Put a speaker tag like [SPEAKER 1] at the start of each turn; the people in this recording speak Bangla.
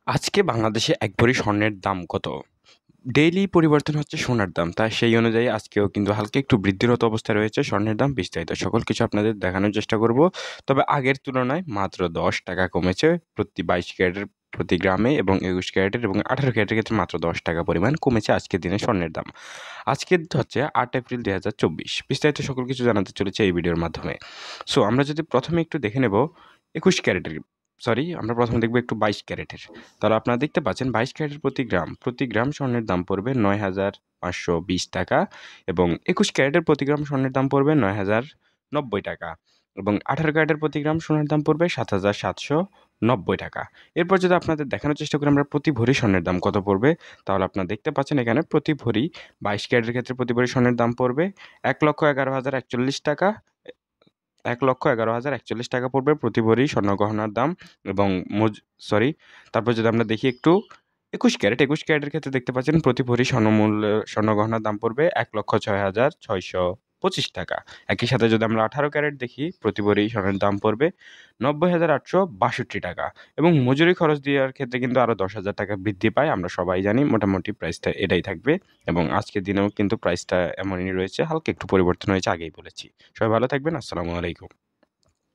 [SPEAKER 1] আজকে বাংলাদেশে এক ভরি স্বর্ণের দাম কত? ডেইলি পরিবর্তন হচ্ছে সোনার দাম। সেই অনুযায়ী আজকেও কিন্তু হালকা একটু বৃদ্ধিরত অবস্থায় রয়েছে স্বর্ণের দাম। বিস্তারিত সকল কিছু আপনাদের দেখানোর চেষ্টা করব। তবে আগের তুলনায় মাত্র ৳১০ কমেছে প্রতি ২২ ক্যারেটের প্রতি গ্রামে এবং ২১ ক্যারেটের এবং ১৮ ক্যারেটের ক্ষেত্রে মাত্র ৳১০ পরিমাণ কমেছে আজকের দিনে স্বর্ণের দাম। আজকে হচ্ছে ৮ এপ্রিল ২০২৪। বিস্তারিত সকল কিছু জানাতে চলেছি এই ভিডিওর মাধ্যমে। আমরা যদি ১ম এ একটু দেখে নেব ২১ ক্যারেটের আমরা ১ম এ দেখব একটু ২২ ক্যারেটের। তাহলে আপনারা দেখতে পাচ্ছেন ২২ ক্যারেটের প্রতি গ্রাম স্বর্ণের দাম পড়বে ৳৯,৫২০ এবং ২১ ক্যারেটের প্রতি গ্রাম স্বর্ণের দাম পড়বে ৳৯,০৯০ এবং ১৮ ক্যারেটের প্রতি গ্রাম সোনার দাম পড়বে ৳৭,৭৯০। এরপর যদি আপনাদের দেখানোর চেষ্টা করি আমরা প্রতি ভরি স্বর্ণের দাম কত পড়বে, তাহলে আপনারা দেখতে পাচ্ছেন এখানে প্রতি ভরি ২২ ক্যারেটের ক্ষেত্রে প্রতি ভরি স্বর্ণের দাম পড়বে ৳১,১১,০৪১ ৳১,১১,০৪১ পড়বে প্রতি ভরি স্বর্ণগহনার দাম এবং সরি, তারপর যদি আমরা দেখি একটু ২১ ক্যারেটের ক্ষেত্রে দেখতে পাচ্ছেন প্রতি ভরি স্বর্ণগহনার দাম পড়বে ৳১,০৬,৬২৫। একই সাথে যদি আমরা ১৮ ক্যারেট দেখি প্রতি ভরি স্বর্ণের দাম পড়বে ৳৯০,৮৬২ এবং মজুরি খরচ দেওয়ার ক্ষেত্রে কিন্তু আরও ৳১০,০০০ বৃদ্ধি পায়। আমরা সবাই জানি মোটামুটি প্রাইসটা এটাই থাকবে এবং আজকের দিনেও কিন্তু প্রাইসটা এমনই রয়েছে। হালকা একটু পরিবর্তন হয়েছে আগেই বলেছি। সবাই ভালো থাকবেন। আসসালামু আলাইকুম।